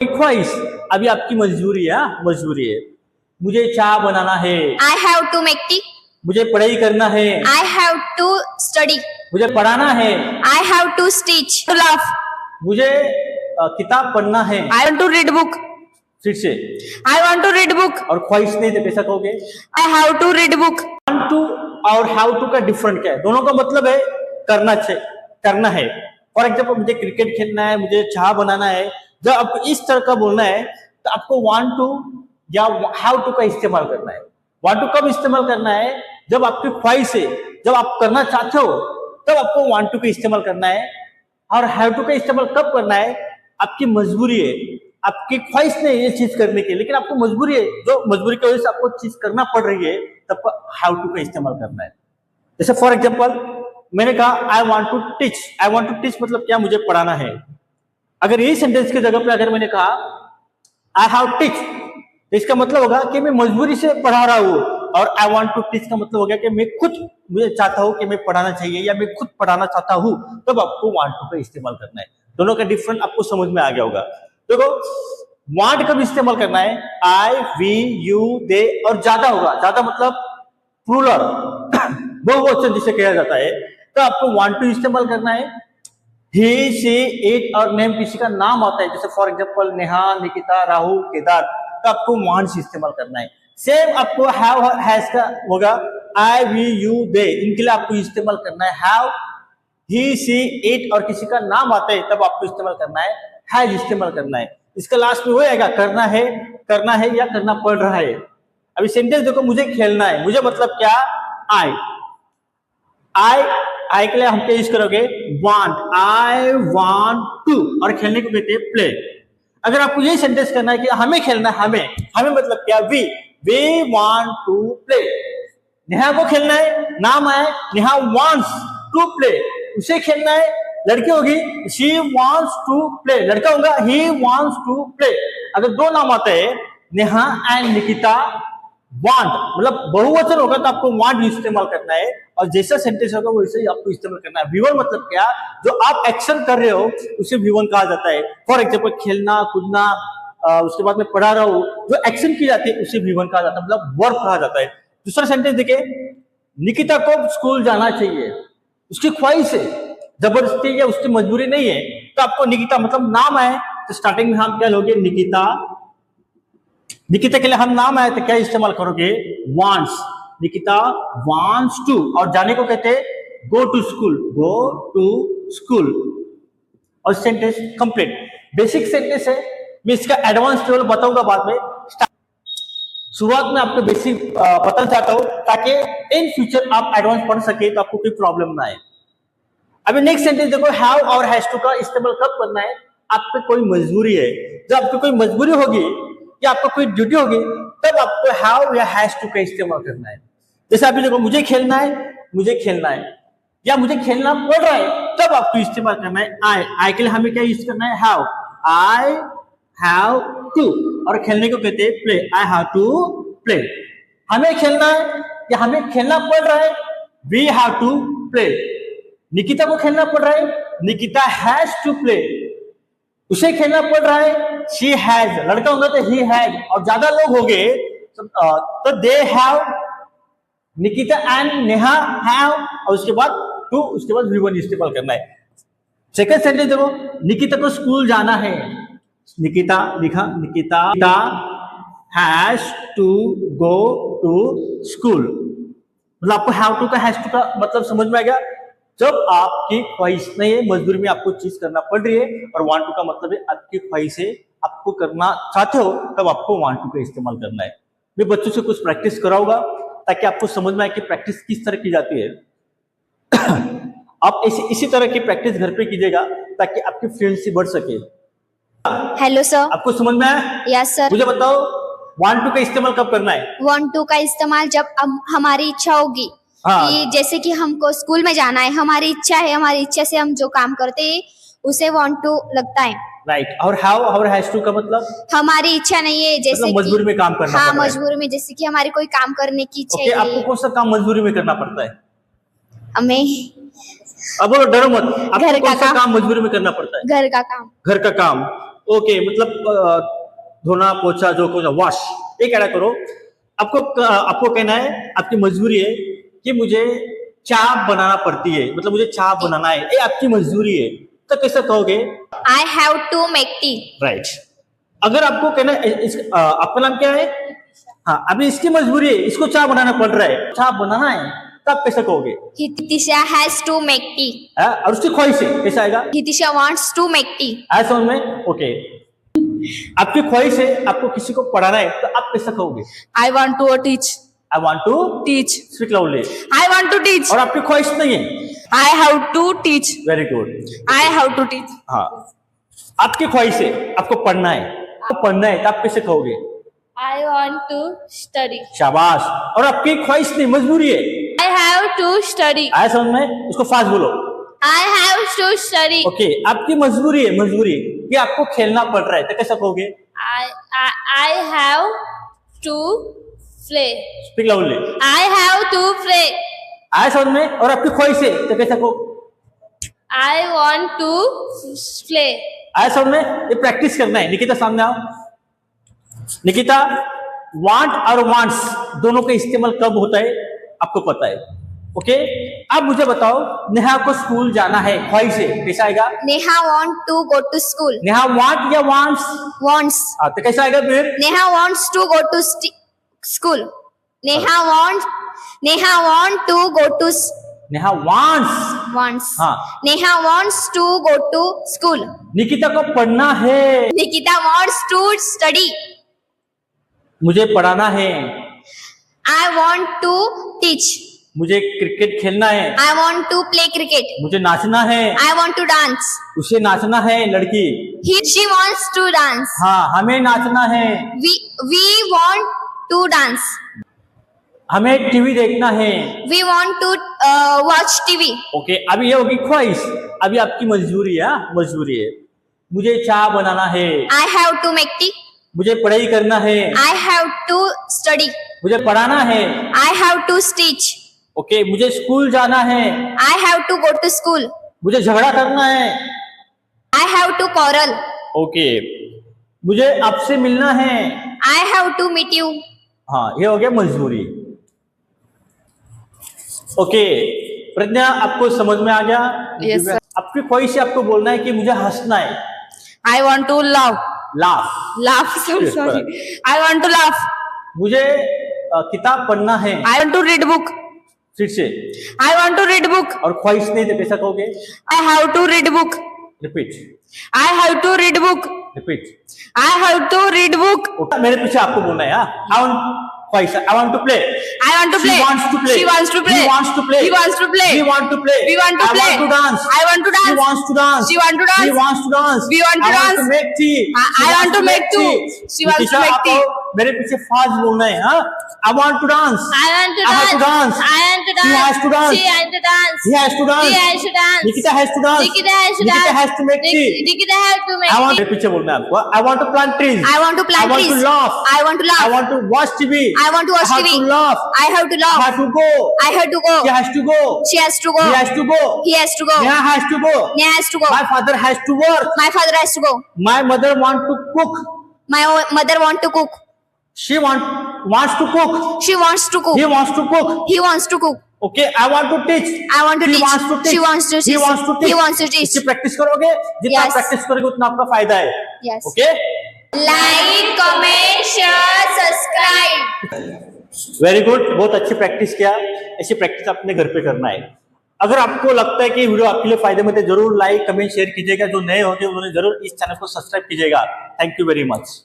ख्वाहिश अभी आपकी मजबूरी है, मजबूरी है। मुझे चाय बनाना है, I have to make tea. मुझे पढ़ाई करना है, I have to study. मुझे पढ़ाना है, I have to stitch. To laugh. मुझे किताब पढ़ना है। I want to read book. फिर से I want to read book. और ख्वाहिश नहीं थे कैसा कहोगे? I have to read book. Want to और हाउ टू का डिफरेंट क्या है? दोनों का मतलब है करना है। फॉर एग्जाम्पल मुझे क्रिकेट खेलना है, मुझे चाय बनाना है। जब आपको इस तरह का बोलना है तो आपको वांट टू या हाउ टू का इस्तेमाल करना है। वांट टू कब इस्तेमाल करना है? जब आपकी ख्वाहिश है, जब आप करना चाहते हो तब आपको वांट टू का इस्तेमाल करना है। और हाउ टू का इस्तेमाल कब करना है? आपकी मजबूरी है, आपकी ख्वाहिश नहीं है ये चीज करने की, लेकिन आपको मजबूरी है, जो मजबूरी की वजह से आपको चीज करना पड़ रही है, तब हाउ टू का इस्तेमाल करना है। जैसे फॉर एग्जाम्पल मैंने कहा I want to teach. I want to teach मतलब क्या? मुझे पढ़ाना है। अगर यही सेंटेंस की जगह पे अगर मैंने कहा आई हैव टीच, तो इसका मतलब होगा कि मैं मजबूरी से पढ़ा रहा हूँ। और आई वांट टू टीच का मतलब हो गया कि मैं खुद मुझे चाहता हूँ कि मैं पढ़ाना चाहिए या मैं खुद पढ़ाना चाहता हूँ, तब आपको वांट टू का इस्तेमाल करना है। दोनों का डिफरेंट आपको समझ में आ गया होगा। देखो वांट कब इस्तेमाल करना है? आई, वी, यू, दे और ज्यादा होगा। ज्यादा मतलब प्लूरल, बहुवचन जिसे कहा जाता है, तो आपको वांट टू इस्तेमाल करना है। ही, शी, इट और नेम किसी का नाम आता है, जैसे फॉर एग्जांपल नेहा, निकिता, राहुल, केदार, तो आपको वांट से इस्तेमाल करना है। सेम आपको हैव हैज का होगा, आई, वी, यू, दे, इनके लिए आपको इस्तेमाल करना है हैव। ही, शी, इट और किसी का नाम आता है तब आपको इस्तेमाल करना है हैज इस्तेमाल करना है। इसका लास्ट में वो आएगा करना है या करना पड़ रहा है। अभी सेंटेंस देखो, मुझे खेलना है, मुझे मतलब क्या? आई के लिए हम क्या यूज करोगे? वांट। I want to. और खेलने को कहते हैं प्ले। अगर आपको यही सेंटेंस करना है कि हमें खेलना है, हमें मतलब क्या? We want to play. Neha को खेलना है, नाम है नेहा वांट्स टू प्ले, उसे खेलना है। लड़की होगी शी वांट्स टू प्ले, लड़का होगा ही वांट्स टू प्ले। अगर दो नाम आते हैं नेहा एंड निकिता, वांट मतलब बहुवचन होगा तो आपको वांट इस्तेमाल करना है, और जैसा सेंटेंस होगा वैसे ही आपको इस्तेमाल करना है। V1 मतलब क्या? जो आप एक्शन कर रहे हो उसे V1 कहा जाता है। फॉर एग्जाम्पल खेलना, कूदना, उसके बाद में पढ़ा रहा हूं, जो एक्शन की जाती है उसे V1 कहा जाता है, मतलब वर्ब कहा जाता है। दूसरा सेंटेंस देखिए, निकिता को स्कूल जाना चाहिए, उसकी ख्वाहिश है, जबरदस्ती या उसकी मजबूरी नहीं है, तो आपको निकिता मतलब नाम है तो स्टार्टिंग में हम क्या लोगे? निकिता के लिए हम नाम आए तो क्या इस्तेमाल करोगे? वांट्स। Nikita wants to. और जाने को कहते हैं गो टू स्कूल। और सेंटेंस कंप्लीट। बेसिक सेंटेंस है, मैं इसका एडवांस लेवल बताऊंगा बाद में। शुरुआत में आपको बेसिक बताना चाहता हूं ताकि इन फ्यूचर आप एडवांस पढ़ सके तो आपको कोई प्रॉब्लम ना आए। अभी नेक्स्ट सेंटेंस देखो, हैव और हैज टू का इस्तेमाल कब करना है? आप पे कोई मजबूरी है, जब आपको कोई मजबूरी होगी या आपको कोई ड्यूटी होगी तब आपको हैव या हैज टू का इस्तेमाल करना है। जैसे अभी देखो, मुझे खेलना है या मुझे खेलना पड़ रहा है, तब आपको इस्तेमाल करना है आई के लिए हमें क्या यूज करना है? हैव। I have to. और खेलने को कहते हैं play. I have to play. हमें खेलना है या हमें खेलना पड़ रहा है, we have to play. Nikita को खेलना पड़ रहा है, निकिता हैज टू प्ले। उसे खेलना पड़ रहा है, शी हैज। लड़का होगा तो ही हैज, और ज्यादा लोग हो गए तो they have. Nikita and Neha have, और उसके बाद टू, उसके बाद V1 इस्तेमाल करना है। सेकंड सेंटेंस देखो, निकिता को स्कूल जाना है, Nikita has to go to school. मतलब आपको हैव टू का हैज टू का मतलब समझ में आ गया? जब आपकी ख्वाहिश नहीं है, मजबूरी में आपको चीज करना पड़ रही है, और वांट टू का मतलब है आपकी ख्वाहिश है, आपको करना चाहते हो तब आपको वांट टू का इस्तेमाल करना है। मैं बच्चों से कुछ प्रैक्टिस कराऊंगा ताकि आपको समझ में आए कि प्रैक्टिस किस तरह की जाती है। आप इसी तरह की प्रैक्टिस घर पे कीजिएगा ताकि आपकी फ्लुएंसी बढ़ सके। हेलो सर, आपको समझ में आया? Yes sir. मुझे बताओ वांट टू का इस्तेमाल कब करना है? वांट टू का इस्तेमाल जब हमारी इच्छा होगी। हाँ। कि जैसे कि हमको स्कूल में जाना है, हमारी इच्छा है, हमारी इच्छा से हम जो काम करते हैं उसे वांट टू लगता है। राइट। और हाउ और हैज टू का मतलब? हमारी इच्छा नहीं है, जैसे मतलब मजबूरी में काम करना। हाँ, मजबूरी में, जैसे कि हमारी कोई काम करने की इच्छा है। आपको कौन सा काम मजबूरी में करना पड़ता है? हमें अब बोलो, डरो मत। आपको घर कौन का सा काम मजबूरी में करना पड़ता है? घर का काम। घर का काम। ओके मतलब धोना पोछा जो कुछ वॉश ये कहना करो। आपको कहना है, आपकी मजबूरी है कि मुझे चाय बनाना पड़ती है, मतलब मुझे चाय बनाना है, ये आपकी मजबूरी है, तो कैसे कहोगे? I have to make tea. Right. अगर आपको कहना है आपका नाम क्या है? हाँ, अभी इसकी मजबूरी है, इसको चाय बनाना पड़ रहा है, चाय बनाना है, तब कैसे कहोगे? Hitisha has to make tea. और उसकी ख्वाहिश है, कैसा आएगा? Hitisha wants to make tea. आया समझ में? ओके। आपकी ख्वाहिश है आपको किसी को पढ़ाना है, तो आप कैसे कहोगे? I want to teach. I want to Teach. Speak loudly. I want to teach. और आपकी ख्वाहिश नहीं है। I have to teach. Very good. I have to teach. हाँ, आपकी ख्वाहिश है आपको पढ़ना है, आपको पढ़ना है, तो आप कैसे कहोगे? I want to study. शाबाश। और आपकी ख्वाहिश नहीं, मजबूरी है। I have to study. आया समझ में? उसको फास्ट बोलो। I have to study. Okay, आपकी मजबूरी है, मजबूरी कि आपको खेलना पड़ रहा है, तो कैसे कहोगे? I have to play. Speak loudly. I have to play. आया समझ में? और आपकी ख्वाहिश है, तो कैसे कहो? I want to play. आया समझ में? ये प्रैक्टिस करना है। निकिता सामने आओ। निकिता, वांट और वांट्स दोनों का इस्तेमाल कब होता है आपको पता है? ओके, अब मुझे बताओ, नेहा को स्कूल जाना है, ख्वाहिश है, कैसा आएगा? Neha want to go to school. Neha want या वांट्स? Wants. तो कैसा आएगा फिर? Neha wants to go to school. Neha want to go to Neha wants. wants. हाँ। Neha wants to go to school. Nikita को पढ़ना है, Nikita wants to study. मुझे पढ़ाना है, I want to teach. मुझे क्रिकेट खेलना है, I want to play cricket. मुझे नाचना है, I want to dance. उसे नाचना है लड़की। She wants to dance. हाँ, हमें नाचना है, We want to dance. हमें टीवी देखना है। We want to watch TV. Okay, अभी ये होगी ख्वाहिश, अभी आपकी मजबूरी है। मजबूरी है, मुझे चाय बनाना है, I have to make tea. मुझे पढ़ाई करना है, I have to study. मुझे पढ़ाना है। I have to teach. Okay, मुझे स्कूल जाना है, I have to go to school. मुझे झगड़ा करना है। I have to quarrel. Okay, मुझे आपसे मिलना है। I have to meet you. हाँ, ये हो गया मजबूरी। ओके, प्रज्ञा आपको समझ में आ गया? Yes, sir. आपकी ख्वाहिश है, आपको बोलना है कि मुझे हंसना है, I want to laugh. Laugh. Laugh. Yes, Sorry. correct. I want to laugh. मुझे किताब पढ़ना है, I want to read book. फिर से। I want to read book. और ख्वाहिश नहीं तो कैसा कहोगे? I have to read book. Repeat, I have to read book. Repeat. I have to read book. मेरे पीछे आपको बोलना है। आई वांट ख्वाहिश, I want to play. I want to play. She wants to play. She wants to play. He wants to play. He wants to play. We want to play. We want to I play. want to dance. I want to She dance. wants to dance. She want to dance. He wants to dance. We want to I want dance. to make tea. I She want wants to make tea. She wants to Nitisha, make आपको tea. मेरे पीछे fast बोलना है। हाँ, I want to dance. I want to I have to dance. dance. I want to He dance. has to dance. She has to dance. He has to dance. He has to dance. Nikita has to dance. Nikita has to Nikita dance. has to make tea. Nikita has to make I want tea. मेरे पीछे बोलना है आपको। I want to plant trees. I want to plant I want trees. to laugh. I want to laugh. I want to watch TV. I want to watch I have TV. to laugh. I have to I laugh. have to go. I have to go. He has to go. She has to go. He has to go. He has to go. Neha has to go. Neha has to go. My father has to work. My father has to go. My mother want to cook. My mother want to cook. She wants to cook. She wants to cook. He wants to cook. He wants to cook. Okay, I want to teach. I want to He teach. wants to teach. She wants to He teach. wants to teach. He wants to teach. इसकी practice करोगे, जितना Yes. Practice करोगे उतना आपका फायदा है। Yes. Okay? Like, comment, share, subscribe. Very good, बहुत अच्छी प्रैक्टिस किया। ऐसी प्रैक्टिस अपने घर पे करना है। अगर आपको लगता है कि वीडियो आपके लिए फायदेमंद है, जरूर लाइक कमेंट शेयर कीजिएगा। जो नए होंगे उन्होंने जरूर इस चैनल को सब्सक्राइब कीजिएगा। Thank you very much.